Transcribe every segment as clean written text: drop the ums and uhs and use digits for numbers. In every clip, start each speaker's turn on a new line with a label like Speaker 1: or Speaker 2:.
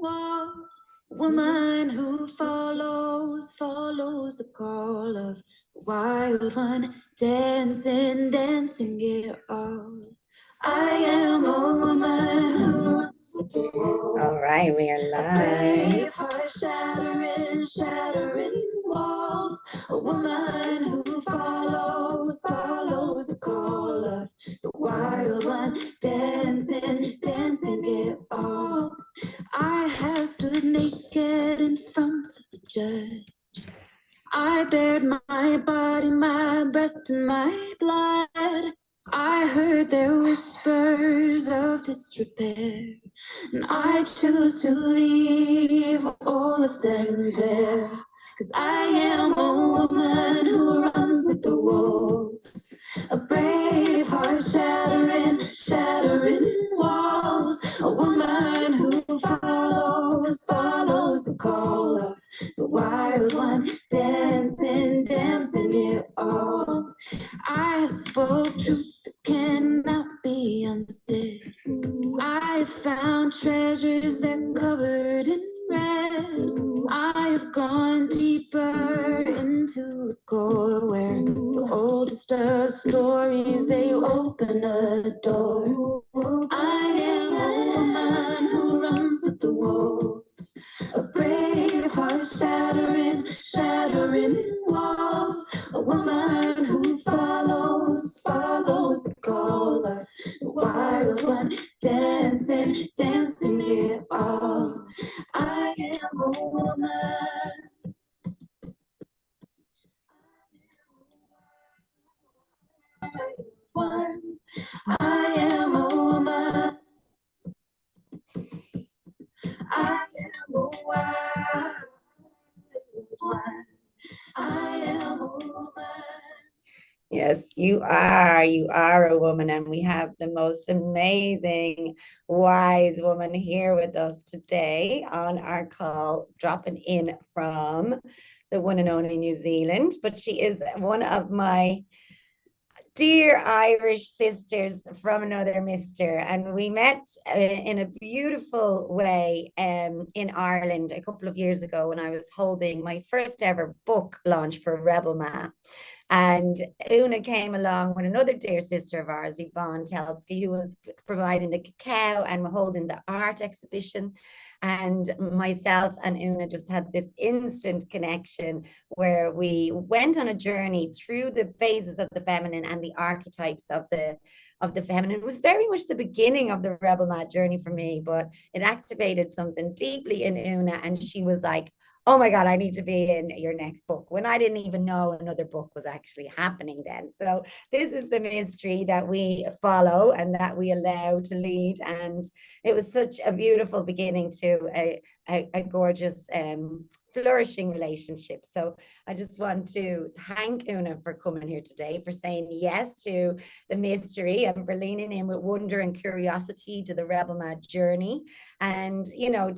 Speaker 1: walls. Woman who follows the call of the wild one, dancing, dancing it all. I am a woman who runs with the wolves.
Speaker 2: All right, we are live.
Speaker 1: Brave heart shattering, shattering walls. A woman who follows the call of the wild one, dancing, dancing it all. I have stood naked in front of the judge. I bared my body, my breast, and my blood. I heard their whispers of disrepair, and I choose to leave all of them there. 'Cause I am a woman who runs with the wolves, a brave heart shattering, shattering walls, a woman who follows the call of the wild one, dancing, dancing it all. I spoke truth that cannot be unsaid. I found treasures that covered in red. I've gone deeper into the core where the oldest of stories, they open a door. I am a woman who runs with the wolves, a brave heart shattering, shattering walls, a woman who follows the call of the wild one, dancing, dancing it all. I am a woman. I am a woman. I am a wild one. I am a woman.
Speaker 2: Yes, you are. You are a woman, and we have the most amazing, wise woman here with us today on our call, dropping in from the one and only New Zealand. But she is one of my dear Irish sisters from another mister, and we met in a beautiful way in Ireland a couple of years ago when I was holding my first ever book launch for Rebel Ma. And Únagh came along with another dear sister of ours, Yvonne Telsky, who was providing the cacao and holding the art exhibition. And myself and Únagh just had this instant connection where we went on a journey through the phases of the feminine and the archetypes of the feminine. It was very much the beginning of the Rebel Mad journey for me, but it activated something deeply in Únagh, and she was like, oh my God, I need to be in your next book, when I didn't even know another book was actually happening then. So this is the mystery that we follow and that we allow to lead. And it was such a beautiful beginning to a gorgeous flourishing relationship. So I just want to thank Únagh for coming here today, for saying yes to the mystery and for leaning in with wonder and curiosity to the Rebel Mad journey. And, you know,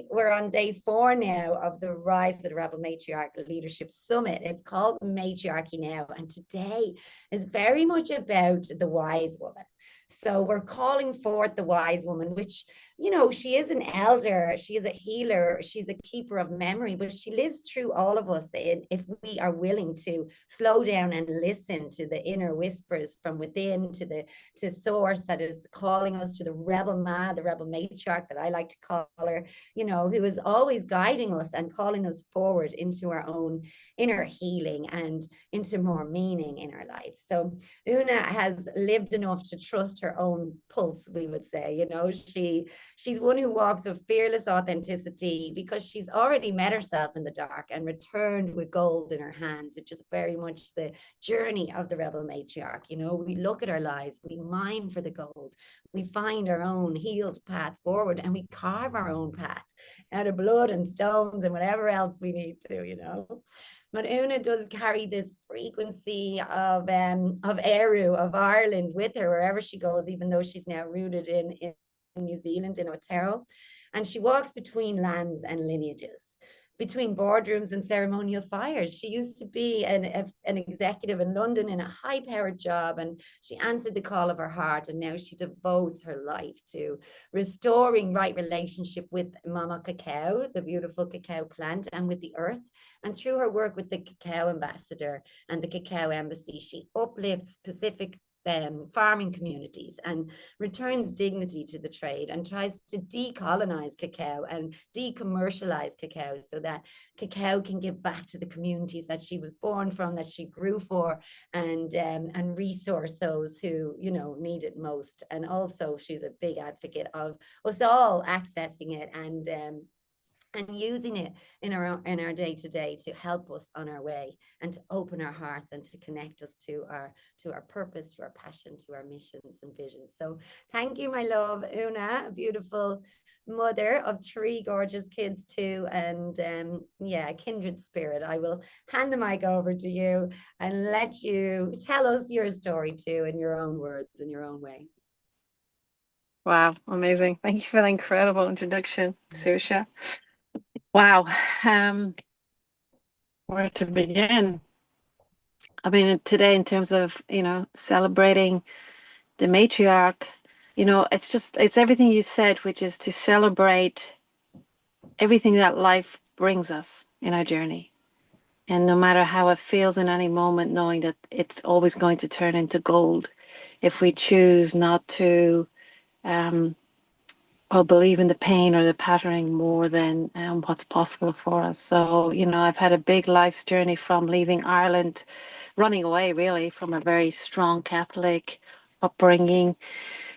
Speaker 2: we're on day 4 now of the Rise of the Rebel Matriarch Leadership Summit. It's called Matriarchy Now. And today is very much about the wise woman. So we're calling forth the wise woman, which, you know, she is an elder, she is a healer, she's a keeper of memory, but she lives through all of us if we are willing to slow down and listen to the inner whispers from within, to source that is calling us, to the Rebel Ma, the Rebel Matriarch that I like to call her, you know, who is always guiding us and calling us forward into our own inner healing and into more meaning in our life. So Únagh has lived enough to trust her own pulse, we would say. You know, she's one who walks with fearless authenticity because she's already met herself in the dark and returned with gold in her hands. It's just very much the journey of the Rebel Matriarch. You know, we look at our lives, we mine for the gold, we find our own healed path forward, and we carve our own path out of blood and stones and whatever else we need to, you know. But Únagh does carry this frequency of Eru, of Ireland, with her wherever she goes, even though she's now rooted in New Zealand, in Aotearoa. And she walks between lands and lineages, between boardrooms and ceremonial fires. She used to be an executive in London in a high-powered job, and she answered the call of her heart, and now she devotes her life to restoring right relationship with Mama Cacao, the beautiful cacao plant, and with the earth. And through her work with the Cacao Ambassador and the Cacao Embassy, she uplifts Pacific farming communities and returns dignity to the trade, and tries to decolonize cacao and decommercialize cacao so that cacao can give back to the communities that she was born from, that she grew for, and resource those who, you know, need it most. And also she's a big advocate of us all accessing it and using it in our day-to-day to help us on our way, and to open our hearts and to connect us to our purpose, to our passion, to our missions and visions. So thank you, my love, Una, a beautiful mother of 3 gorgeous kids too, and yeah, a kindred spirit. I will hand the mic over to you and let you tell us your story too, in your own words, in your own way.
Speaker 3: Wow, amazing. Thank you for the incredible introduction, Susha. Wow. Where to begin? I mean, today, in terms of, you know, celebrating the matriarch, you know, it's everything you said, which is to celebrate everything that life brings us in our journey. And no matter how it feels in any moment, knowing that it's always going to turn into gold if we choose not to or believe in the pain or the patterning more than what's possible for us. So, you know, I've had a big life's journey from leaving Ireland, running away really from a very strong Catholic upbringing,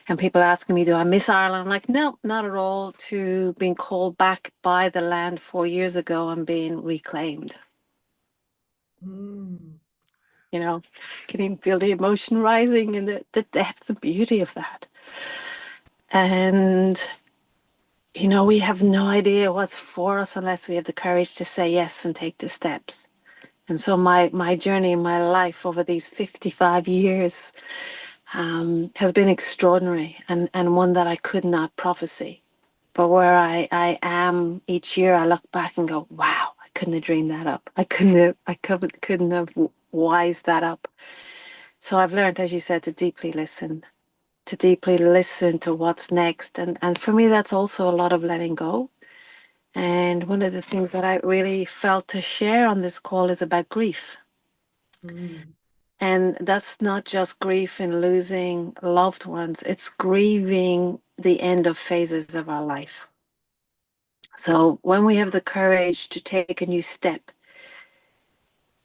Speaker 3: and people asking me, do I miss Ireland? I'm like, no, not at all, to being called back by the land 4 years ago and being reclaimed. You know, can even feel the emotion rising and the depth and beauty of that. And you know, we have no idea what's for us unless we have the courage to say yes and take the steps. And so my journey in my life over these 55 years has been extraordinary, and one that I could not prophesy. But where I am each year, I look back and go, wow, I couldn't have dreamed that up. I couldn't have wised that up. So I've learned, as you said, to deeply listen to what's next. And for me, that's also a lot of letting go. And one of the things that I really felt to share on this call is about grief. And that's not just grief in losing loved ones, it's grieving the end of phases of our life. So when we have the courage to take a new step,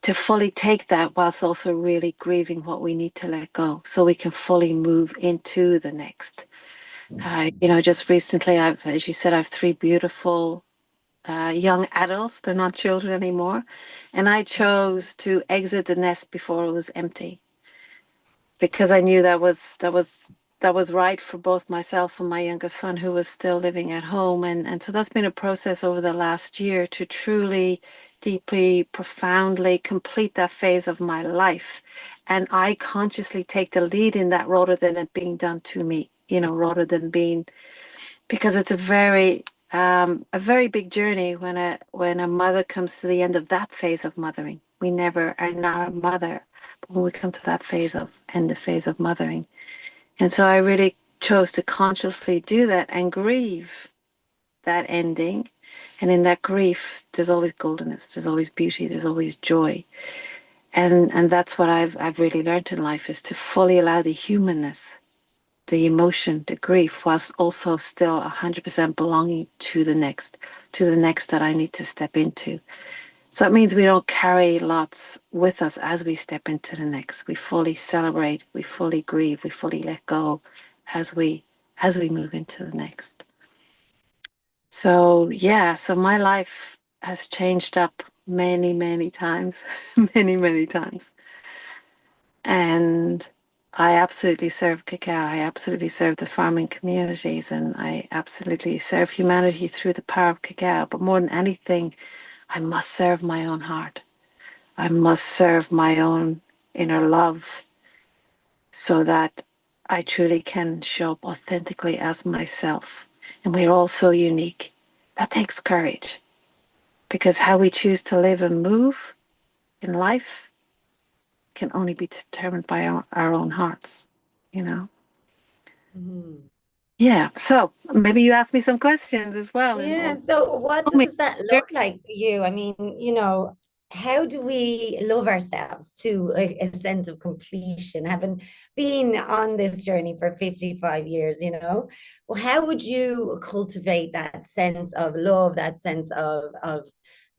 Speaker 3: to fully take that whilst also really grieving what we need to let go so we can fully move into the next. You know, just recently, as you said, I have 3 beautiful young adults. They're not children anymore. And I chose to exit the nest before it was empty, because I knew that was right for both myself and my youngest son, who was still living at home. And so that's been a process over the last year to truly, deeply, profoundly complete that phase of my life. And I consciously take the lead in that rather than it being done to me, you know, rather than being, because it's a very big journey when a mother comes to the end of that phase of mothering. We never are not a mother, but when we come to that phase of mothering. And so I really chose to consciously do that and grieve that ending. And in that grief, there's always goldenness, there's always beauty, there's always joy. And that's what I've really learned in life, is to fully allow the humanness, the emotion, the grief, whilst also still 100% belonging to the next that I need to step into. So it means we don't carry lots with us as we step into the next. We fully celebrate, we fully grieve, we fully let go as we move into the next. So yeah, so my life has changed up many, many times, many, many times. And I absolutely serve cacao. I absolutely serve the farming communities, and I absolutely serve humanity through the power of cacao. But more than anything, I must serve my own heart. I must serve my own inner love so that I truly can show up authentically as myself. And we're all so unique. That takes courage. because how we choose to live and move in life can only be determined by our own hearts, you know?
Speaker 2: Mhm.
Speaker 3: Yeah. So maybe you ask me some questions as well.
Speaker 2: Yeah.
Speaker 3: And
Speaker 2: So what
Speaker 3: tell me.
Speaker 2: does that look like for you? I mean, how do we love ourselves to a sense of completion, having been on this journey for 55 years, Well, how would you cultivate that sense of love, that sense of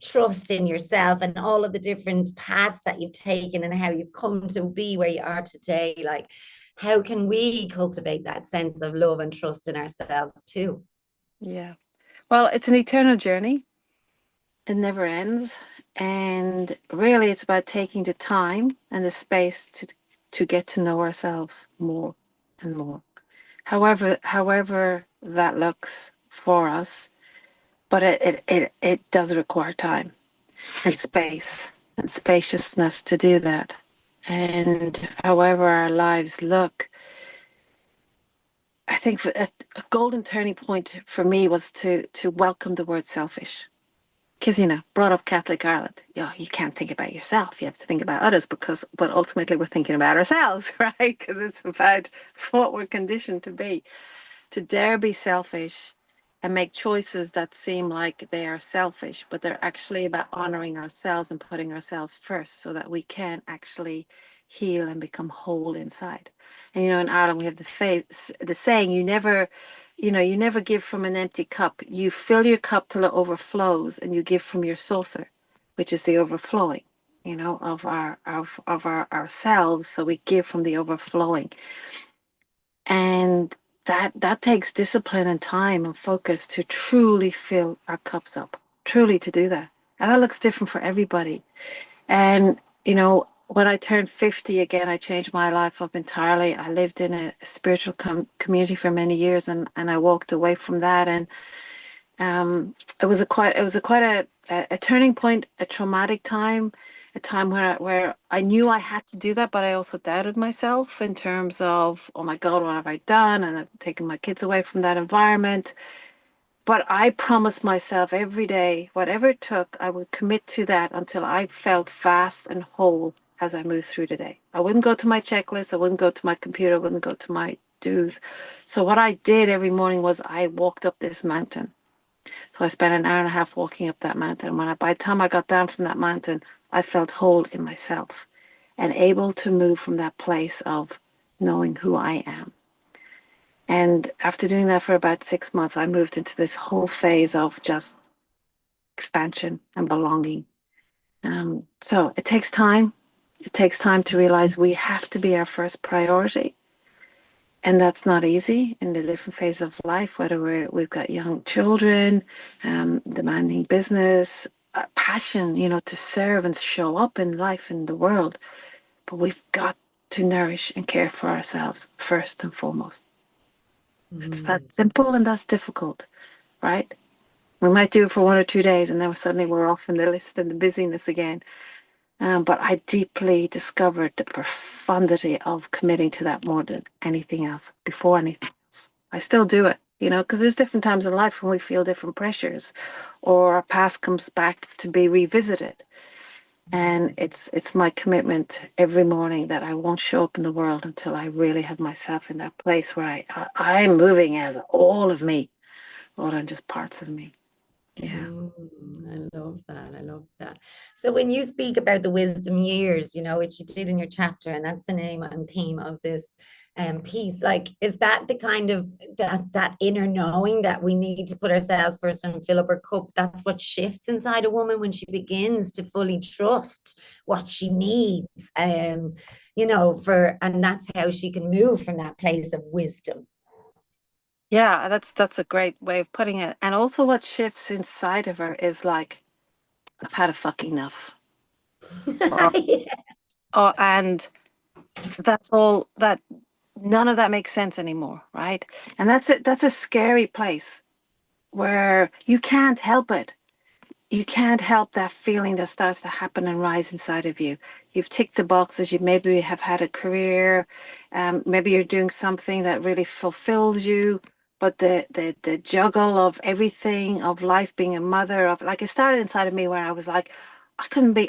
Speaker 2: trust in yourself and all of the different paths that you've taken and how you've come to be where you are today? Like, how can we cultivate that sense of love and trust in ourselves too?
Speaker 3: Yeah. Well, it's an eternal journey. It never ends. And really, it's about taking the time and the space to get to know ourselves more and more. However that looks for us, but it does require time and space and spaciousness to do that. And however our lives look, I think a golden turning point for me was to welcome the word selfish. Because, brought up Catholic Ireland, you can't think about yourself. You have to think about others but ultimately we're thinking about ourselves, right? Because it's about what we're conditioned to be. To dare be selfish and make choices that seem like they are selfish, but they're actually about honoring ourselves and putting ourselves first so that we can actually heal and become whole inside. And, in Ireland, we have the saying, you never give from an empty cup. You fill your cup till it overflows and you give from your saucer, which is the overflowing, of our ourselves. So we give from the overflowing. And that takes discipline and time and focus to truly fill our cups up, truly to do that. And that looks different for everybody. And, when I turned 50 again, I changed my life up entirely. I lived in a spiritual community for many years, and I walked away from that. And it was quite a turning point, a traumatic time, a time where I knew I had to do that, but I also doubted myself in terms of, oh my God, what have I done? And I've taken my kids away from that environment. But I promised myself every day, whatever it took, I would commit to that until I felt fast and whole as I moved through the day. I wouldn't go to my checklist. I wouldn't go to my computer. I wouldn't go to my do's. So what I did every morning was I walked up this mountain. So I spent an hour and a half walking up that mountain. By the time I got down from that mountain, I felt whole in myself and able to move from that place of knowing who I am. And after doing that for about 6 months, I moved into this whole phase of just expansion and belonging. So it takes time. It takes time to realize we have to be our first priority. And that's not easy in the different phases of life, whether we've got young children, demanding business, passion, to serve and show up in life in the world. But we've got to nourish and care for ourselves first and foremost. It's that simple and that's difficult, right? We might do it for 1 or 2 days and then suddenly we're off in the list and the busyness again. But I deeply discovered the profundity of committing to that more than anything else, before anything else. I still do it, because there's different times in life when we feel different pressures or our past comes back to be revisited. And it's my commitment every morning that I won't show up in the world until I really have myself in that place where I'm moving as all of me, rather than just parts of me. Yeah.
Speaker 2: I love that. I love that. So when you speak about the wisdom years, which you did in your chapter, and that's the name and theme of this piece, like, is that the kind of that inner knowing that we need to put ourselves first and fill up our cup? That's what shifts inside a woman when she begins to fully trust what she needs, and that's how she can move from that place of wisdom.
Speaker 3: Yeah, that's a great way of putting it. And also what shifts inside of her is like, I've had a fucking enough.
Speaker 2: Yeah.
Speaker 3: And that's all that none of that makes sense anymore, right? And that's it. That's a scary place where you can't help it. You can't help that feeling that starts to happen and rise inside of you. You've ticked the boxes. You maybe have had a career. Maybe you're doing something that really fulfills you, but the juggle of everything, of life, being a mother, of like, it started inside of me where I was like, I couldn't be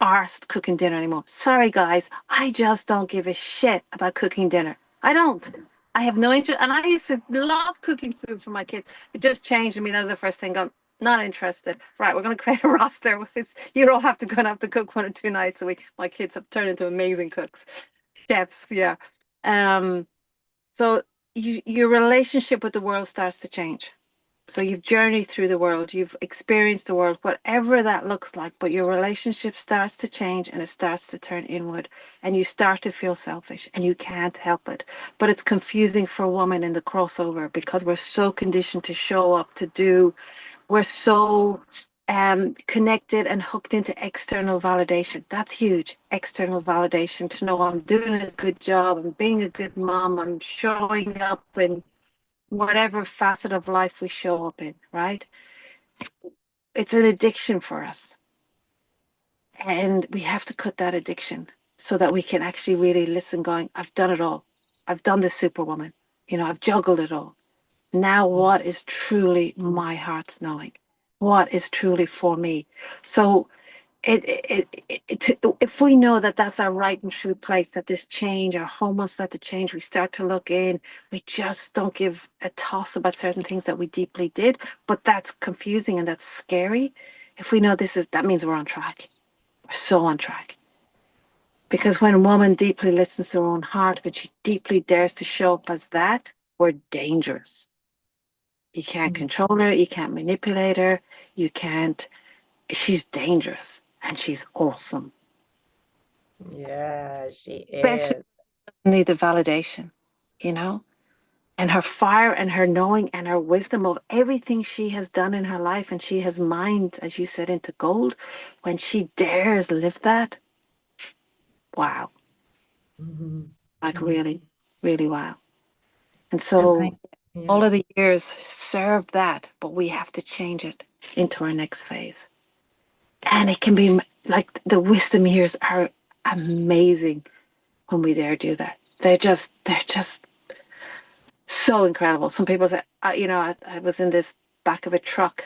Speaker 3: arsed cooking dinner anymore. Sorry, guys, I just don't give a shit about cooking dinner. I don't. I have no interest, and I used to love cooking food for my kids. It just changed in me. That was the first thing. I'm not interested. Right, we're going to create a roster. You all have to have to cook 1 or 2 nights a week. My kids have turned into amazing cooks, chefs. Yeah. Um. So your relationship with the world starts to change. So you've journeyed through the world, you've experienced the world, whatever that looks like, but your relationship starts to change and it starts to turn inward and you start to feel selfish and you can't help it. But it's confusing for a woman in the crossover because we're so conditioned to show up, to do, we're so connected and hooked into external validation. That's huge. External validation to know I'm doing a good job, I'm being a good mom, I'm showing up in whatever facet of life we show up in, right? It's an addiction for us. And we have to cut that addiction so that we can actually really listen, going, I've done it all. I've done the superwoman. I've juggled it all. Now, what is truly my heart's knowing? What is truly for me? So if we know that that's our right and true place, that this change, our home will start to change, we start to look in, we just don't give a toss about certain things that we deeply did, but that's confusing and that's scary. If we know that means we're on track. We're so on track. Because when a woman deeply listens to her own heart, but she deeply dares to show up as that, we're dangerous. You can't control her, you can't manipulate her, she's dangerous and she's awesome.
Speaker 2: Yeah, she
Speaker 3: Especially
Speaker 2: is.
Speaker 3: need the validation, and her fire and her knowing and her wisdom of everything she has done in her life, and she has mined, as you said, into gold. When she dares live that, wow. Like really, really wow. And so all of the years serve that, but we have to change it into our next phase. And it can be like the wisdom years are amazing when we dare do that. They're just so incredible. Some people say, I was in this back of a truck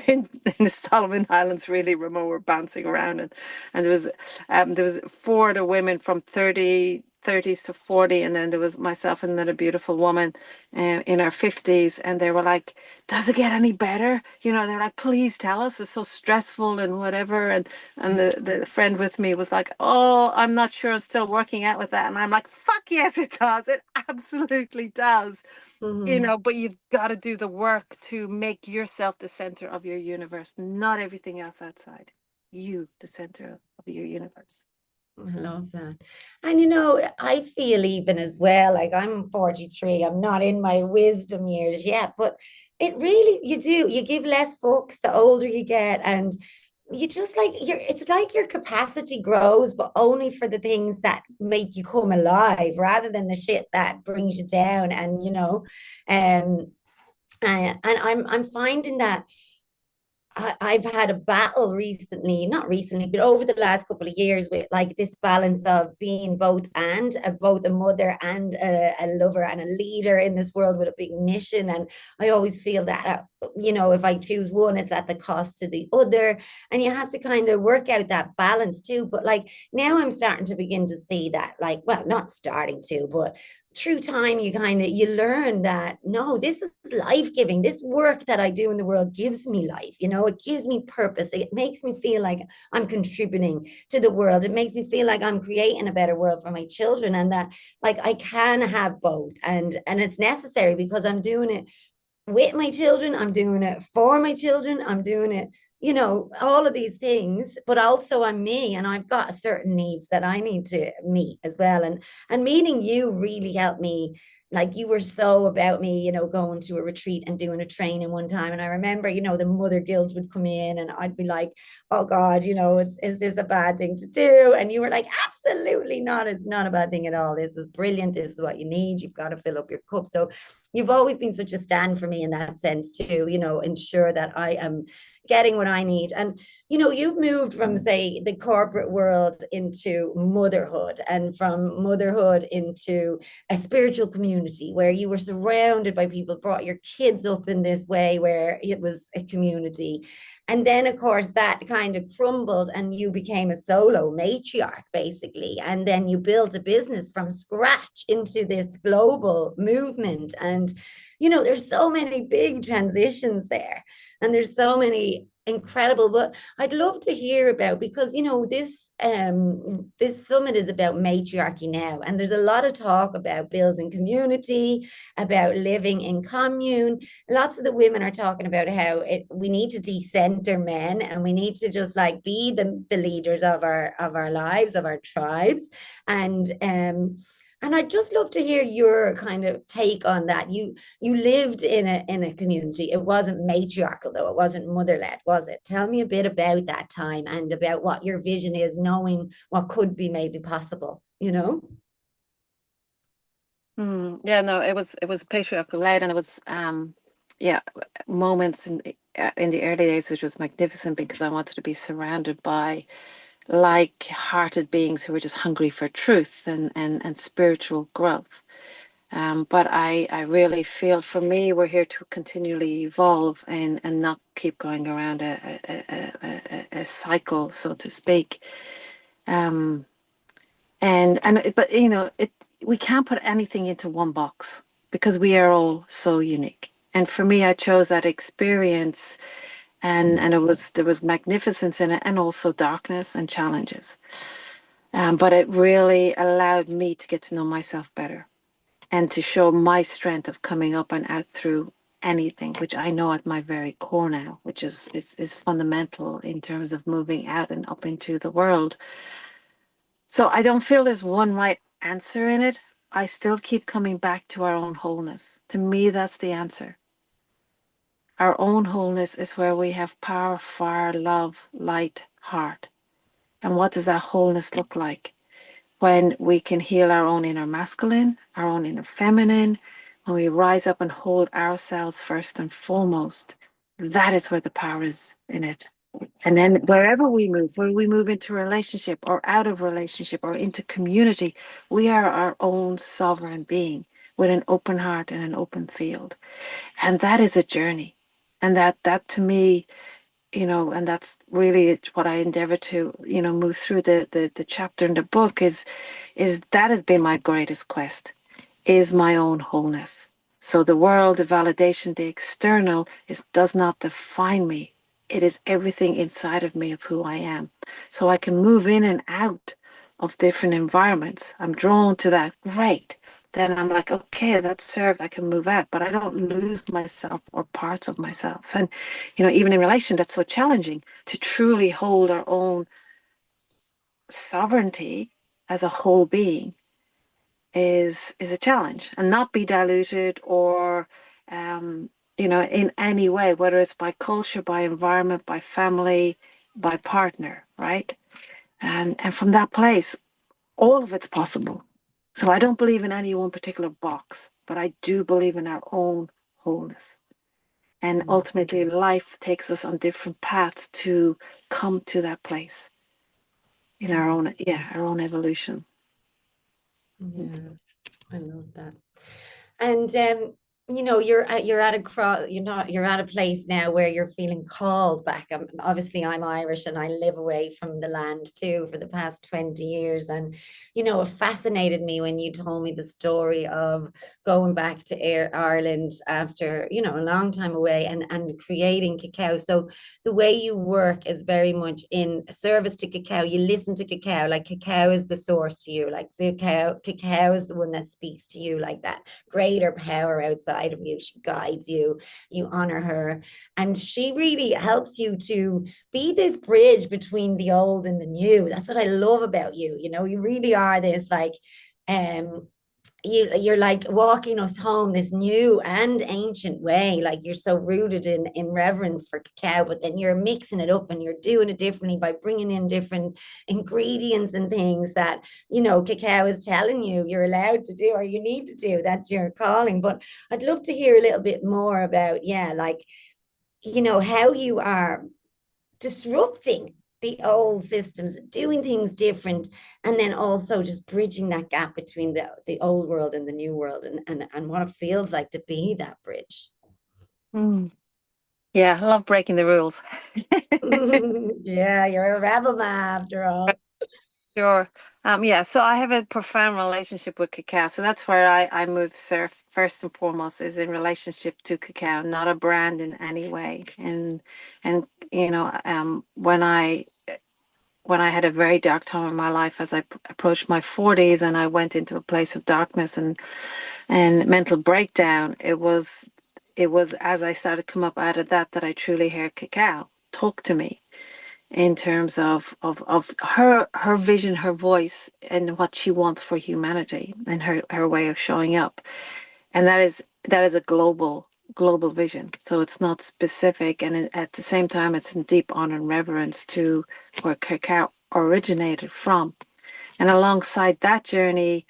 Speaker 3: in the Solomon Islands, really remote, we're bouncing around, and there was 4 other women from 30s to 40, and then there was myself and then a beautiful woman in our 50s, and they were like, does it get any better? They're like, please tell us, it's so stressful and whatever. And the friend with me was like, oh, I'm not sure, I'm still working out with that. And I'm like, fuck yes, it does. It absolutely does. But you've got to do the work to make yourself the center of your universe, not everything else outside. You, the center of your universe.
Speaker 2: I love that. And I feel even as well, like I'm 43, I'm not in my wisdom years yet, but it really, you give less fucks the older you get, and you just it's like your capacity grows, but only for the things that make you come alive rather than the shit that brings you down. And I'm finding that I've had a battle recently, not recently, but over the last couple of years, with like this balance of being both both a mother and a lover and a leader in this world with a big mission. And I always feel that, if I choose one, it's at the cost to the other. And you have to kind of work out that balance too. But like now I'm starting to begin to see that, like, well, not starting to, but through time you learn that no, this is life-giving. This work that I do in the world gives me life, it gives me purpose. It makes me feel like I'm contributing to the world. It makes me feel like I'm creating a better world for my children, and that like I can have both, and it's necessary because I'm doing it with my children, I'm doing it for my children, I'm doing it, all of these things, but also I'm me, and I've got certain needs that I need to meet as well. And meeting you really helped me. Like, you were so about me, going to a retreat and doing a training one time. And I remember, the mother guilt would come in, and I'd be like, oh God, is this a bad thing to do? And you were like, absolutely not. It's not a bad thing at all. This is brilliant. This is what you need. You've got to fill up your cup. So you've always been such a stand for me in that sense to, you know, ensure that I am getting what I need. And, you know, you've moved from, say, the corporate world into motherhood, and from motherhood into a spiritual community where you were surrounded by people, brought your kids up in this way where it was a community. And then, of course, that kind of crumbled and you became a solo matriarch, basically. And then you built a business from scratch into this global movement. And, you know, there's so many big transitions there. And there's so many incredible, but I'd love to hear about, because you know this summit is about matriarchy now, and there's a lot of talk about building community, about living in commune. Lots of the women are talking about how we need to decenter men, and we need to just like be the leaders of our lives, of our tribes. And I'd just love to hear your kind of take on that. You lived in a community. It wasn't matriarchal though. It wasn't mother-led, was it? Tell me a bit about that time and about what your vision is, knowing what could be maybe possible, you know?
Speaker 3: Yeah, no, it was patriarchal led, and it was yeah, moments in the early days which was magnificent because I wanted to be surrounded by like-hearted beings who were just hungry for truth and spiritual growth. But I really feel, for me, we're here to continually evolve and not keep going around a cycle, so to speak. But you know, we can't put anything into one box because we are all so unique. And for me, I chose that experience, and there was magnificence in it, and also darkness and challenges. But it really allowed me to get to know myself better and to show my strength of coming up and out through anything, which I know at my very core now, which is fundamental in terms of moving out and up into the world. So I don't feel there's one right answer in it. I still keep coming back to our own wholeness. To me, that's the answer. Our own wholeness is where we have power, fire, love, light, heart. And what does that wholeness look like? When we can heal our own inner masculine, our own inner feminine, when we rise up and hold ourselves first and foremost, that is where the power is in it. And then wherever we move, whether we move into a relationship or out of relationship or into community, we are our own sovereign being with an open heart and an open field. And that is a journey. And that to me, you know, and that's really what I endeavor to, you know, move through the chapter in the book is that has been my greatest quest, is my own wholeness. So the world, the validation, the external does not define me. It is everything inside of me of who I am. So I can move in and out of different environments. I'm drawn to that. Great. Then I'm like, okay, that's served. I can move out, but I don't lose myself or parts of myself. And, you know, even in relation, that's so challenging to truly hold our own sovereignty as a whole being is a challenge, and not be diluted or you know, in any way, whether it's by culture, by environment, by family, by partner, right? And from that place, all of it's possible. So I don't believe in any one particular box, but I do believe in our own wholeness. And ultimately, life takes us on different paths to come to that place in our own, our own evolution.
Speaker 2: Yeah, I love that. And you know, you're at a cross, you're at a place now where you're feeling called back. Obviously I'm Irish and I live away from the land too for the past 20 years. And you know, it fascinated me when you told me the story of going back to Ireland after, you know, a long time away, and creating cacao. So the way you work is very much in service to cacao. You listen to cacao, like cacao is the source to you, like the cacao is the one that speaks to you, like that greater power outside of you. She guides you, you honor her, and she really helps you to be this bridge between the old and the new. That's what I love about you. You know, you really are this like you're like walking us home this new and ancient way. Like you're so rooted in reverence for cacao, but then you're mixing it up and you're doing it differently by bringing in different ingredients and things that, you know, cacao is telling you you're allowed to do or you need to do. That's your calling. But I'd love to hear a little bit more about, yeah, like, you know, how you are disrupting the old systems, doing things different, and then also just bridging that gap between the old world and the new world, and what it feels like to be that bridge.
Speaker 3: Mm. Yeah, I love breaking the rules.
Speaker 2: Yeah, you're a rebel, ma, after all.
Speaker 3: Sure. Yeah, so I have a profound relationship with cacao. So that's where I move surf first and foremost is in relationship to cacao, not a brand in any way. And you know, when I had a very dark time in my life as I approached my 40s and I went into a place of darkness and mental breakdown, it was as I started to come up out of that I truly heard cacao talk to me in terms of her vision, her voice, and what she wants for humanity and her way of showing up. And that is a global vision. So it's not specific, and at the same time, it's in deep honor and reverence to where cacao originated from. And alongside that journey,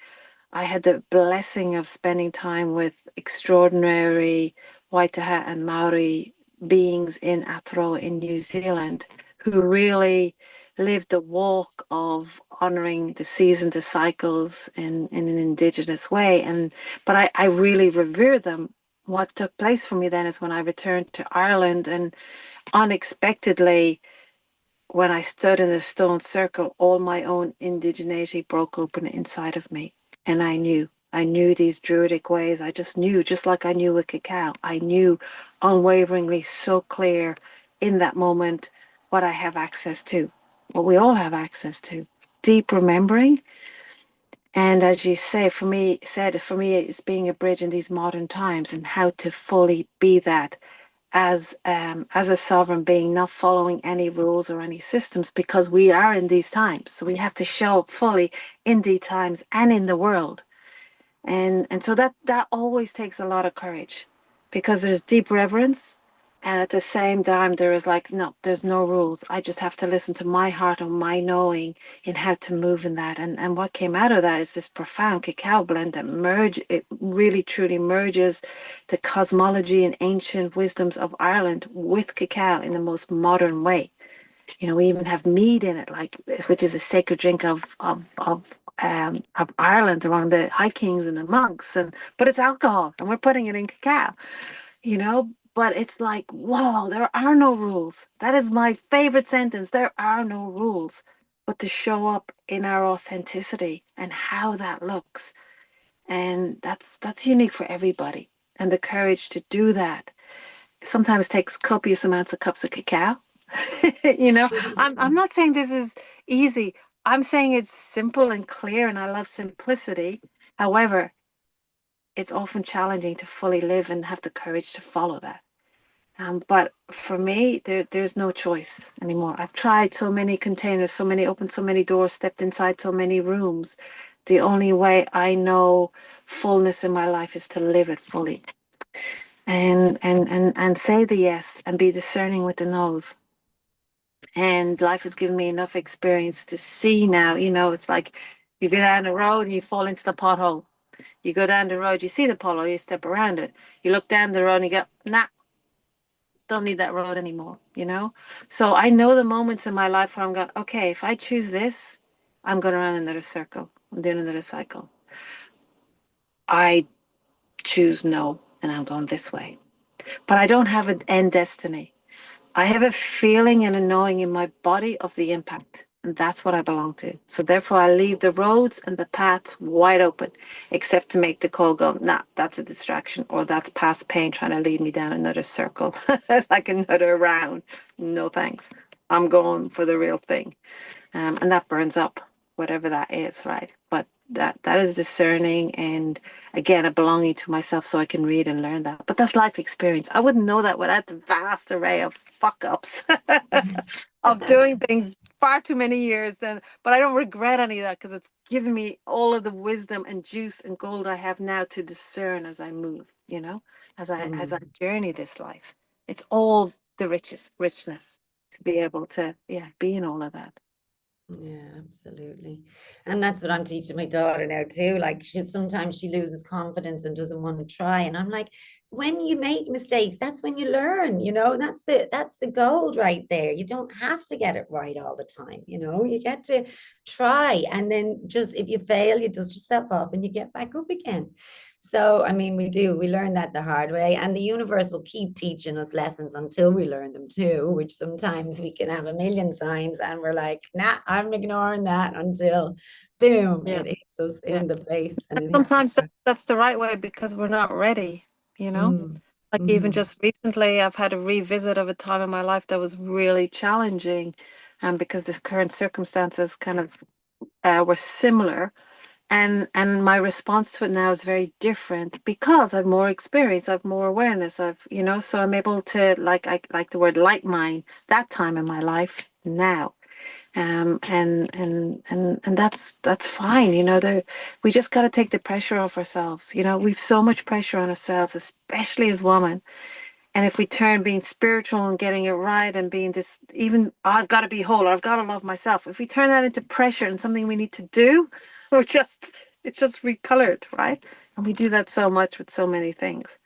Speaker 3: I had the blessing of spending time with extraordinary Waitaha and Maori beings in Aotearoa in New Zealand who really lived the walk of honoring the seasons, the cycles in an indigenous way. But I really revere them. What took place for me then is when I returned to Ireland and unexpectedly when I stood in the stone circle, all my own indigeneity broke open inside of me. And I knew these druidic ways. I just knew, just like I knew with cacao, I knew unwaveringly, so clear in that moment what I have access to, what we all have access to. Deep remembering. And as you say, for me, it's being a bridge in these modern times and how to fully be that as a sovereign being, not following any rules or any systems, because we are in these times. So we have to show up fully in these times and in the world. And so that always takes a lot of courage because there's deep reverence. And at the same time, there is like, no, there's no rules. I just have to listen to my heart and my knowing in how to move in that. And what came out of that is this profound cacao blend that it really truly merges the cosmology and ancient wisdoms of Ireland with cacao in the most modern way. You know, we even have mead in it, like which is a sacred drink of Ireland around the high kings and the monks, but it's alcohol, and we're putting it in cacao. You know, but it's like, whoa, there are no rules. That is my favorite sentence. There are no rules, but to show up in our authenticity and how that looks, and that's unique for everybody. And the courage to do that sometimes takes copious amounts of cups of cacao. You know, I'm not saying this is easy. I'm saying it's simple and clear, and I love simplicity. However, it's often challenging to fully live and have the courage to follow that. But for me, there's no choice anymore. I've tried so many containers, opened so many doors, stepped inside so many rooms. The only way I know fullness in my life is to live it fully and say the yes and be discerning with the no's. And life has given me enough experience to see now, you know, it's like you go down the road and you fall into the pothole. You go down the road, you see the pothole, you step around it. You look down the road and you go, nah, don't need that road anymore, you know? So I know the moments in my life where I'm going, okay, if I choose this, I'm going to run another circle. I'm doing another cycle. I choose no, and I'm going this way. But I don't have an end destiny. I have a feeling and a knowing in my body of the impact, and that's what I belong to. So therefore, I leave the roads and the paths wide open, except to make the call go, nah, that's a distraction, or that's past pain trying to lead me down another circle, like another round. No thanks. I'm going for the real thing. And that burns up whatever that is, right? But that is discerning, and again, a belonging to myself, so I can read and learn that. But that's life experience. I wouldn't know that without the vast array of fuck ups of doing things far too many years. Then, but I don't regret any of that, because it's given me all of the wisdom and juice and gold I have now to discern as I move. As I journey this life. It's all the richness to be able to be in all of that.
Speaker 2: Yeah, absolutely. And that's what I'm teaching my daughter now too. Like sometimes she loses confidence and doesn't want to try. And I'm like, when you make mistakes, that's when you learn, that's the gold right there. You don't have to get it right all the time. You get to try. And then just, if you fail, you dust yourself up and you get back up again. So, I mean, we learn that the hard way, and the universe will keep teaching us lessons until we learn them too, which sometimes we can have a million signs and we're like, nah, I'm ignoring that until boom, it hits us in the face. And
Speaker 3: sometimes that's the right way, because we're not ready, Like even just recently, I've had a revisit of a time in my life that was really challenging, and because the current circumstances kind of were similar. And my response to it now is very different, because I've more experience, I've more awareness, so I'm able to, I like the word light mine that time in my life now. And that's fine. We just got to take the pressure off ourselves. We've so much pressure on ourselves, especially as women. And if we turn being spiritual and getting it right and being this, even I've got to be whole, or I've got to love myself. If we turn that into pressure and something we need to do, it's just recolored, right? And we do that so much with so many things.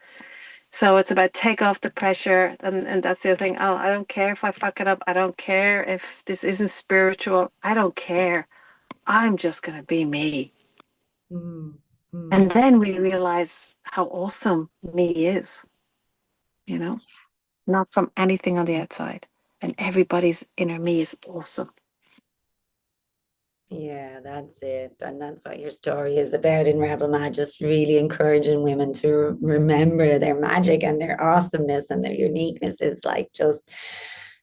Speaker 3: So it's about take off the pressure. And that's the other thing. Oh, I don't care if I fuck it up. I don't care if this isn't spiritual. I don't care. I'm just going to be me. And then we realize how awesome me is, not from anything on the outside. And everybody's inner me is awesome.
Speaker 2: Yeah, that's it. And that's what your story is about in Rebel Ma, just really encouraging women to remember their magic and their awesomeness and their uniqueness. Is like just,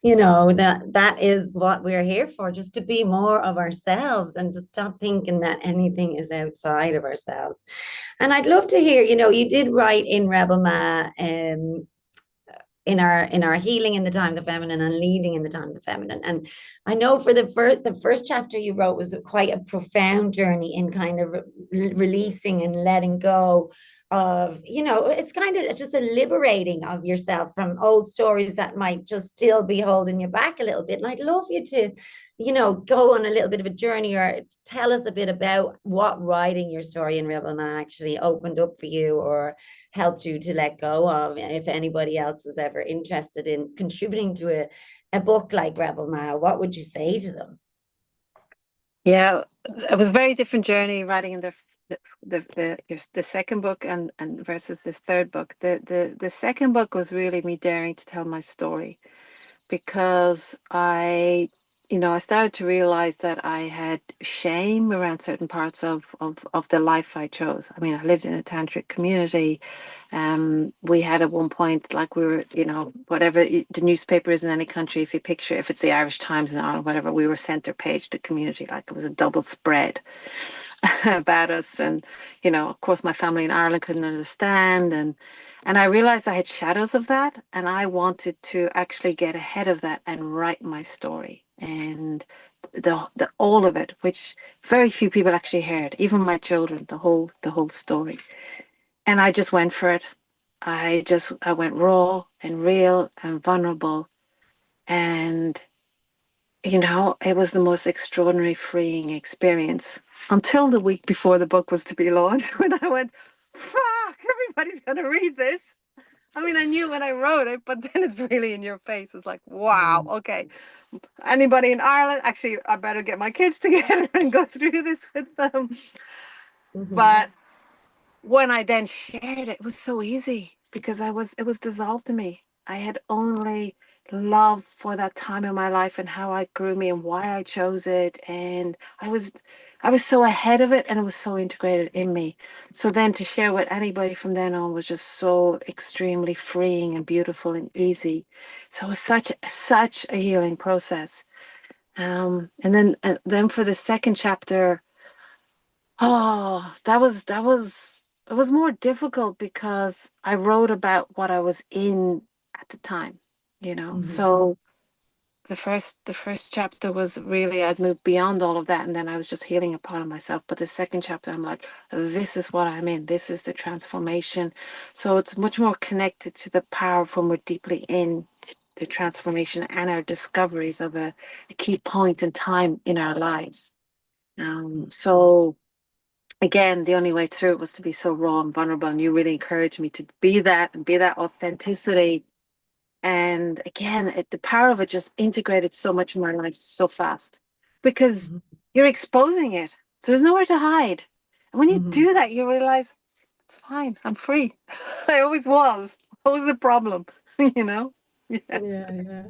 Speaker 2: that is what we're here for, just to be more of ourselves and to stop thinking that anything is outside of ourselves. And I'd love to hear, you did write in Rebel Ma, in our healing in the time of the feminine and leading in the time of the feminine. And I know for the first chapter you wrote was quite a profound journey in kind of releasing and letting go of, it's kind of just a liberating of yourself from old stories that might just still be holding you back a little bit. And I'd love you to, go on a little bit of a journey, or tell us a bit about what writing your story in Rebel Ma actually opened up for you or helped you to let go of. If anybody else is ever interested in contributing to a book like Rebel Ma, what would you say to them?
Speaker 3: Yeah, it was a very different journey writing in the second book and versus the third book. The second book was really me daring to tell my story, because I started to realize that I had shame around certain parts of the life I chose. I mean, I lived in a tantric community. We had at one point, like we were, whatever the newspaper is in any country, if it's the Irish Times in Ireland, whatever, we were center page to community, like it was a double spread about us. And, of course, my family in Ireland couldn't understand. And I realized I had shadows of that, and I wanted to actually get ahead of that and write my story. And the all of it, which very few people actually heard, even my children, the whole story. And I just went for it. I went raw and real and vulnerable. And, it was the most extraordinary, freeing experience until the week before the book was to be launched, when I went, fuck, everybody's going to read this. I mean, I knew when I wrote it, but then it's really in your face. It's like, wow, okay. Anybody in Ireland? Actually, I better get my kids together and go through this with them. But when I then shared it, it was so easy, because it was dissolved to me. I had only love for that time in my life and how it grew me and why I chose it. And I was so ahead of it, and it was so integrated in me. So then to share with anybody from then on was just so extremely freeing and beautiful and easy. So it was such a healing process. And then for the second chapter, oh, it was more difficult because I wrote about what I was in at the time, you know. So the first chapter was really, I'd moved beyond all of that, and then I was just healing a part of myself. But the second chapter, I'm like, this is what I'm in. This is the transformation. So it's much more connected to the power from we're deeply in the transformation and our discoveries of a key point in time in our lives. So again, the only way through it was to be so raw and vulnerable, and you really encouraged me to be that and be that authenticity. And again, the power of it just integrated so much in my life so fast because you're exposing it. So there's nowhere to hide. And when you do that, you realize it's fine. I'm free. I always was. What was the problem? You know? Yeah.
Speaker 2: Yeah.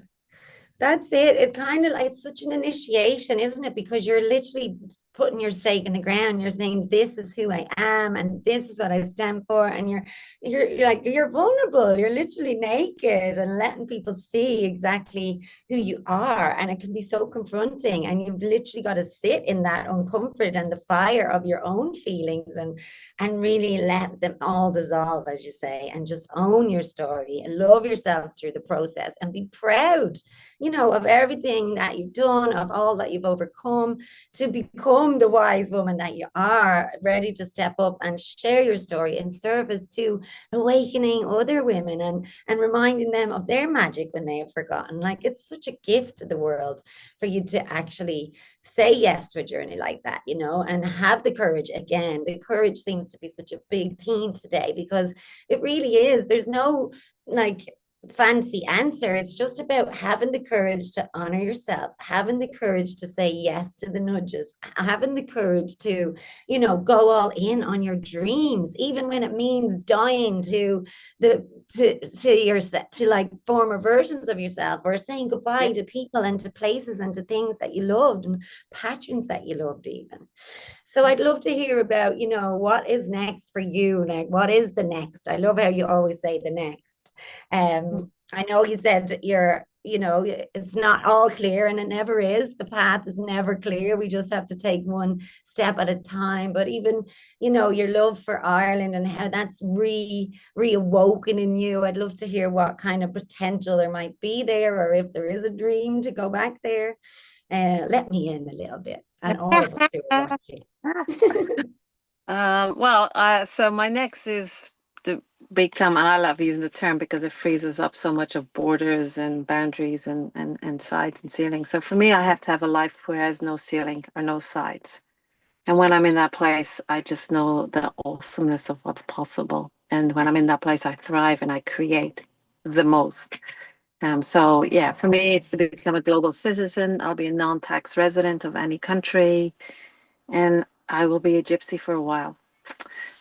Speaker 2: That's it. It's kind of like, it's such an initiation, isn't it? Because you're literally putting your stake in the ground. You're saying, this is who I am and this is what I stand for. And you're vulnerable. You're literally naked and letting people see exactly who you are. And it can be so confronting. And you've literally got to sit in that uncomfort and the fire of your own feelings and really let them all dissolve, as you say, and just own your story and love yourself through the process and be proud, of everything that you've done, of all that you've overcome, to become the wise woman that you are, ready to step up and share your story in service to awakening other women and reminding them of their magic when they have forgotten. Like, it's such a gift to the world for you to actually say yes to a journey like that, and have the courage. Again, the courage seems to be such a big theme today because it really is. There's no like fancy answer. It's just about having the courage to honor yourself, having the courage to say yes to the nudges, having the courage to, go all in on your dreams, even when it means dying to yourself, to like former versions of yourself, or saying goodbye to people and to places and to things that you loved and patterns that you loved even. So I'd love to hear about, what is next for you? Like, what is the next? I love how you always say the next. I know you said it's not all clear, and it never is. The path is never clear. We just have to take one step at a time. But even, your love for Ireland and how that's reawoken in you. I'd love to hear what kind of potential there might be there, or if there is a dream to go back there. Let me in a little bit, and all of us who are watching.
Speaker 3: So my next is to become, and I love using the term because it freezes up so much of borders and boundaries and sides and ceilings. So for me, I have to have a life where there's no ceiling or no sides. And when I'm in that place, I just know the awesomeness of what's possible. And when I'm in that place, I thrive and I create the most. So yeah, for me, it's to become a global citizen. I'll be a non-tax resident of any country, and I will be a gypsy for a while.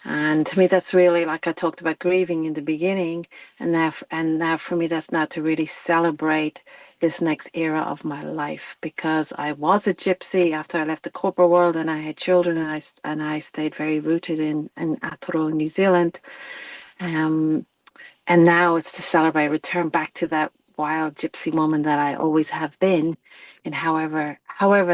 Speaker 3: And to me, that's really, like I talked about grieving in the beginning, and now for me, that's now to really celebrate this next era of my life, because I was a gypsy after I left the corporate world and I had children, and I stayed very rooted in Aotearoa, New Zealand. And now it's to celebrate, return back to that wild gypsy woman that I always have been, and however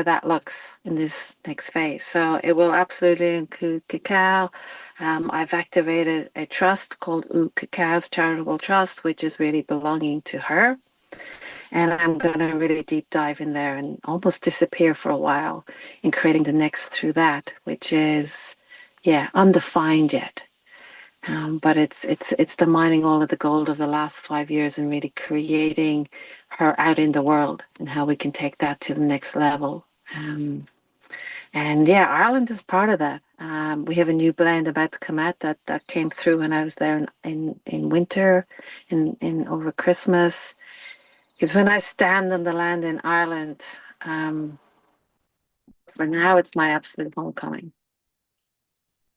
Speaker 3: that looks in this next phase. So it will absolutely include cacao. I've activated a trust called Cacao's Charitable Trust, which is really belonging to her. And I'm going to really deep dive in there and almost disappear for a while in creating the next through that, which is, undefined yet. But it's the mining all of the gold of the last 5 years and really creating her out in the world and how we can take that to the next level. And Ireland is part of that. We have a new blend about to come out that came through when I was there in winter, in over Christmas. Because when I stand on the land in Ireland, for now it's my absolute homecoming.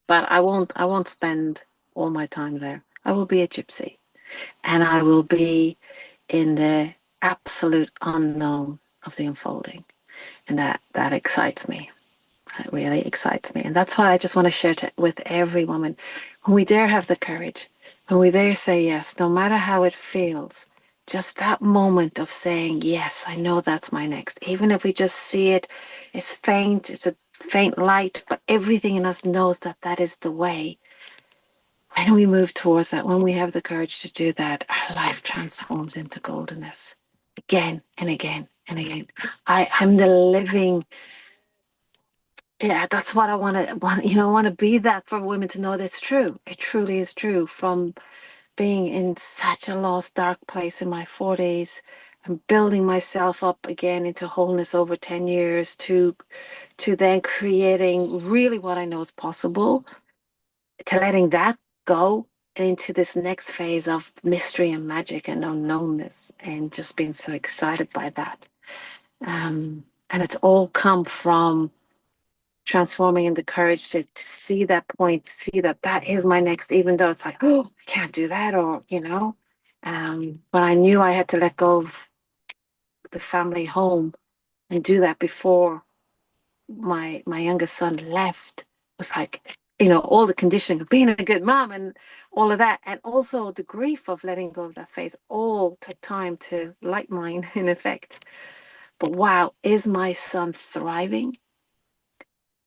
Speaker 3: But I won't spend all my time there. I will be a gypsy, and I will be in the absolute unknown of the unfolding. And that excites me. It really excites me. And that's why I just want to share with every woman, when we dare have the courage, when we dare say yes, no matter how it feels, just that moment of saying, yes, I know that's my next. Even if we just see it, it's faint, it's a faint light, but everything in us knows that that is the way. When we move towards that, when we have the courage to do that, our life transforms into goldenness again and again and again. I'm the living, yeah, that's what I want to be that for women to know that's true. It truly is true. From being in such a lost, dark place in my 40s and building myself up again into wholeness over 10 years to then creating really what I know is possible, to letting that go and into this next phase of mystery and magic and unknownness, and just being so excited by that. And it's all come from transforming in the courage to see that point, to see that that is my next, even though it's like, oh, I can't do that, or, but I knew I had to let go of the family home and do that before my youngest son left. It was like, all the conditioning of being a good mom and all of that. And also the grief of letting go of that phase all took time to light mine in effect. But wow, is my son thriving?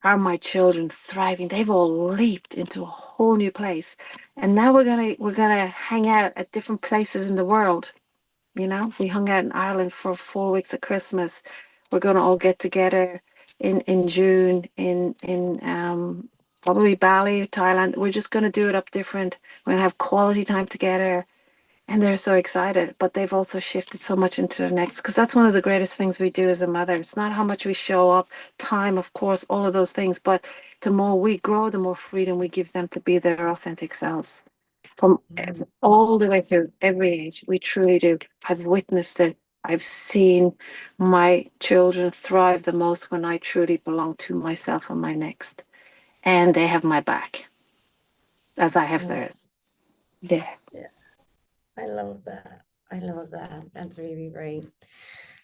Speaker 3: Are my children thriving? They've all leaped into a whole new place. And now we're gonna hang out at different places in the world. We hung out in Ireland for 4 weeks at Christmas. We're gonna all get together in June in probably Bali, Thailand. We're just gonna do it up different. We're gonna have quality time together. And they're so excited, but they've also shifted so much into the next, because that's one of the greatest things we do as a mother. It's not how much we show up, time, of course, all of those things, but the more we grow, the more freedom we give them to be their authentic selves. From all the way through every age, we truly do. I've witnessed it. I've seen my children thrive the most when I truly belong to myself and my next. And they have my back, as I have theirs. Yeah.
Speaker 2: Yeah, I love that. I love that. That's really great.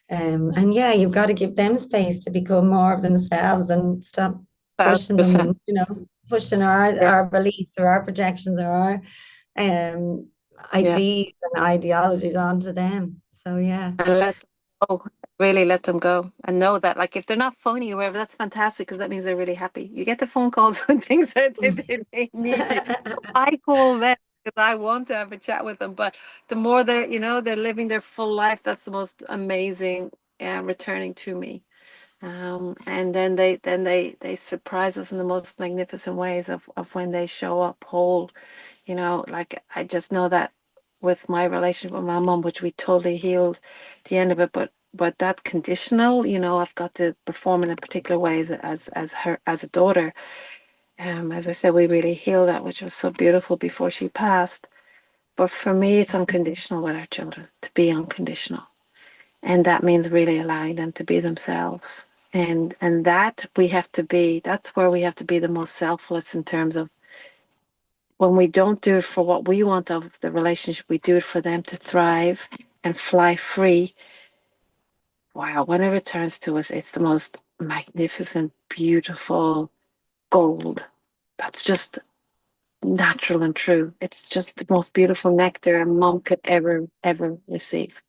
Speaker 2: And yeah, you've got to give them space to become more of themselves and stop pushing them
Speaker 3: 1,000%.
Speaker 2: and pushing our beliefs or our projections or our um
Speaker 3: Yeah.
Speaker 2: ideas and ideologies onto them. So yeah.
Speaker 3: And let them go, really let them go and know that, like, if they're not phoning or whatever, that's fantastic, because that means they're really happy. You get the phone calls when things are, they need you. I call them because I want to have a chat with them, but the more they're living their full life, that's the most amazing returning to me. And then they surprise us in the most magnificent ways of when they show up whole. Like, I just know that with my relationship with my mom, which we totally healed the end of it, but that conditional, I've got to perform in a particular way as her, as a daughter. As I said, we really healed that, which was so beautiful before she passed. But for me, it's unconditional with our children, to be unconditional. And that means really allowing them to be themselves. And that we have to be, that's where we have to be the most selfless, in terms of when we don't do it for what we want of the relationship, we do it for them to thrive and fly free. Wow, when it returns to us, it's the most magnificent, beautiful gold. That's just natural and true. It's just the most beautiful nectar a mom could ever receive.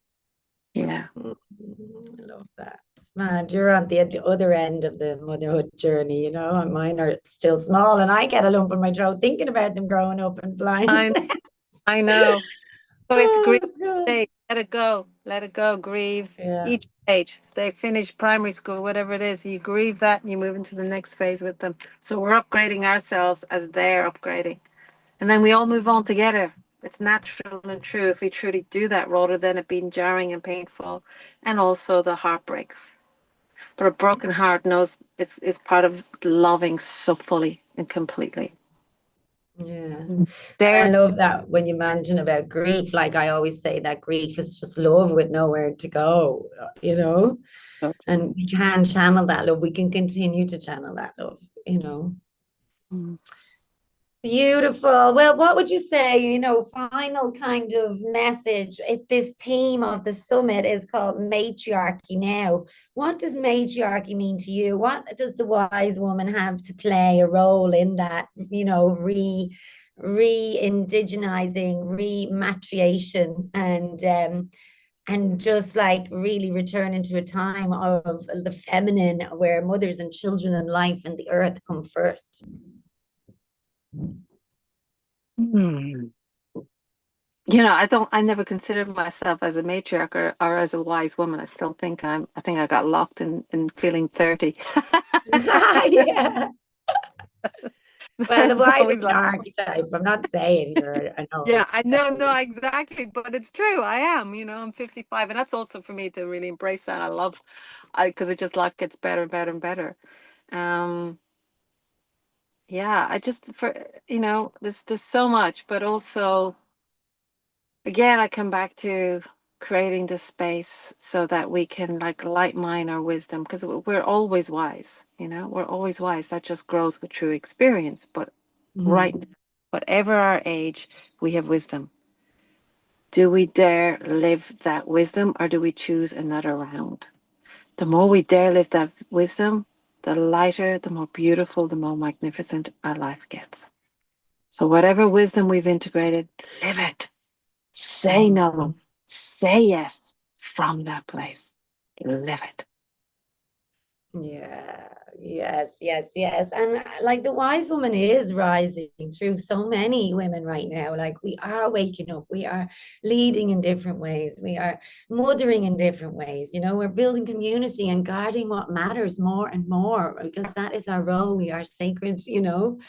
Speaker 3: Yeah.
Speaker 2: I love that. Man, you're on the other end of the motherhood journey, and mine are still small, and I get a lump in my throat thinking about them growing up and flying.
Speaker 3: I know. So it's
Speaker 2: Oh,
Speaker 3: grieve
Speaker 2: God.
Speaker 3: stage. Let it go, grieve
Speaker 2: Yeah.
Speaker 3: each stage. They finish primary school, whatever it is, you grieve that and you move into the next phase with them. So we're upgrading ourselves as they're upgrading. And then we all move on together. It's natural and true if we truly do that, rather than it being jarring and painful, and also the heartbreaks. But a broken heart knows it's part of loving so fully and completely.
Speaker 2: Yeah. I
Speaker 3: There,
Speaker 2: love that when you mention about grief. Like, I always say that grief is just love with nowhere to go, and we can channel that love. We can continue to channel that love.
Speaker 3: Mm.
Speaker 2: Beautiful. Well, what would you say, final kind of message? This theme of the summit is called matriarchy now. What does matriarchy mean to you? What does the wise woman have to play a role in that, re-indigenizing, rematriation, and and just like really return into a time of the feminine where mothers and children and life and the earth come first.
Speaker 3: You know, I never considered myself as a matriarch or as a wise woman. I still think I think I got locked in feeling 30.
Speaker 2: Yeah. Well, the
Speaker 3: It's
Speaker 2: wise
Speaker 3: always like,
Speaker 2: archetype. I'm not saying you're an
Speaker 3: yeah,
Speaker 2: old.
Speaker 3: I know, no, exactly, but it's true. I am, you know, I'm 55, and that's also for me to really embrace that. Because it just life gets better and better and better. Um, yeah, I just for you know, there's so much, but also again, I come back to creating this space so that we can like light mine our wisdom because we're always wise, you know, we're always wise. That just grows with true experience. But right now, whatever our age, we have wisdom. Do we dare live that wisdom or do we choose another round? The more we dare live that wisdom, the lighter, the more beautiful, the more magnificent our life gets. So, whatever wisdom we've integrated, live it. Say no, say yes from that place. Live it.
Speaker 2: Yeah, yes, yes, yes. And like the wise woman is rising through so many women right now. Like we are waking up, we are leading in different ways, we are mothering in different ways. You know, we're building community and guarding what matters more and more because that is our role. We are sacred, you know,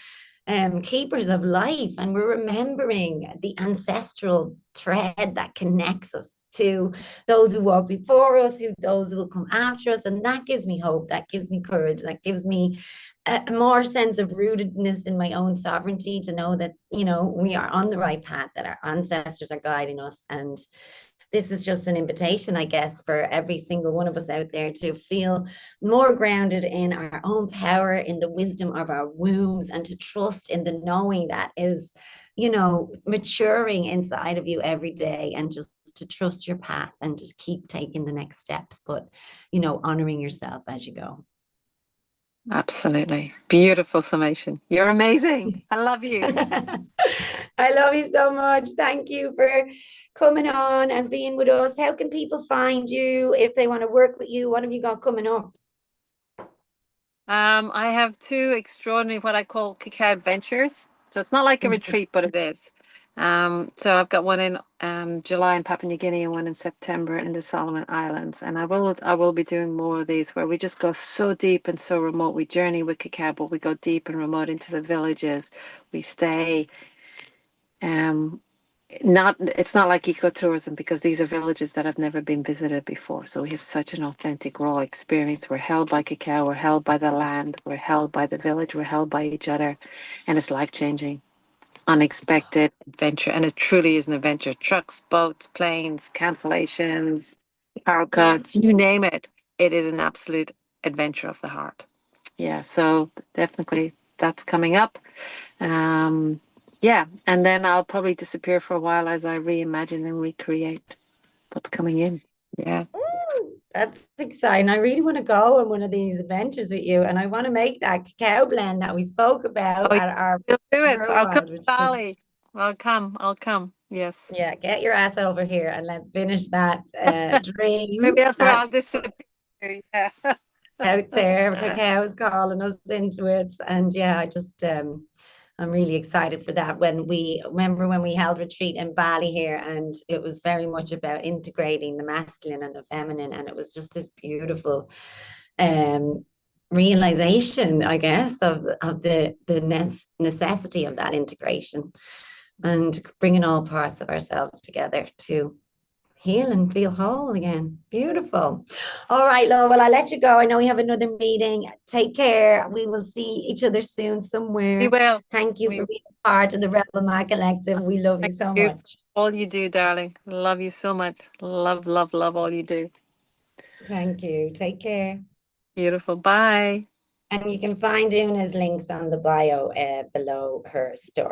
Speaker 2: keepers of life, and we're remembering the ancestral thread that connects us to those who walk before us, who those who will come after us, and that gives me hope, that gives me courage, that gives me a more sense of rootedness in my own sovereignty to know that, you know, we are on the right path, that our ancestors are guiding us. And this is just an invitation, I guess, for every single one of us out there to feel more grounded in our own power, in the wisdom of our wombs, and to trust in the knowing that is, you know, maturing inside of you every day, and just to trust your path and just keep taking the next steps, but, you know, honoring yourself as you go.
Speaker 3: Absolutely. Beautiful summation. You're amazing. I love you.
Speaker 2: I love you so much. Thank you for coming on and being with us. How can people find you if they want to work with you? What have you got coming up?
Speaker 3: I have two extraordinary what I call cacao adventures. So it's not like a retreat, but it is. So I've got one in July in Papua New Guinea and one in September in the Solomon Islands. And I will be doing more of these where we just go so deep and so remote. We journey with cacao, but we go deep and remote into the villages. We stay not it's not like ecotourism because these are villages that have never been visited before. So we have such an authentic raw experience. We're held by cacao, we're held by the land, we're held by the village, we're held by each other, and it's life-changing, unexpected adventure. And it truly is an adventure. Trucks, boats, planes, cancellations, power cuts, you name it. It is an absolute adventure of the heart. Yeah, so definitely that's coming up. Yeah, and then I'll probably disappear for a while as I reimagine and recreate what's coming in. Yeah.
Speaker 2: Ooh, that's exciting. I really want to go on one of these adventures with you, and I want to make that cacao blend that we spoke about
Speaker 3: Oh,
Speaker 2: at our
Speaker 3: you'll do it.
Speaker 2: grow
Speaker 3: I'll come
Speaker 2: ride,
Speaker 3: to
Speaker 2: which was,
Speaker 3: Bali. I'll come. I'll come. Yes.
Speaker 2: yeah, get your ass over here and let's finish that dream
Speaker 3: Maybe that's where I'll
Speaker 2: that's
Speaker 3: disappear. Yeah.
Speaker 2: out there. Cacao's calling us into it. And yeah, I'm really excited for that. When we remember when we held retreat in Bali here, and it was very much about integrating the masculine and the feminine, and it was just this beautiful um realization, I guess, of the necessity of that integration and bringing all parts of ourselves together to heal and feel whole again. Beautiful. All right, love. Well, I'll let you go. I know we have another meeting. Take care. We will see each other soon
Speaker 3: We
Speaker 2: somewhere.
Speaker 3: will.
Speaker 2: Thank you
Speaker 3: We
Speaker 2: for being a part of the Rebel Ma Collective. We love you
Speaker 3: thank
Speaker 2: so
Speaker 3: you for
Speaker 2: much.
Speaker 3: all you do, darling. Love you so much. Love, love, love all you do.
Speaker 2: Thank you. Take care.
Speaker 3: Beautiful. Bye.
Speaker 2: And you can find Una's links on the bio below her story.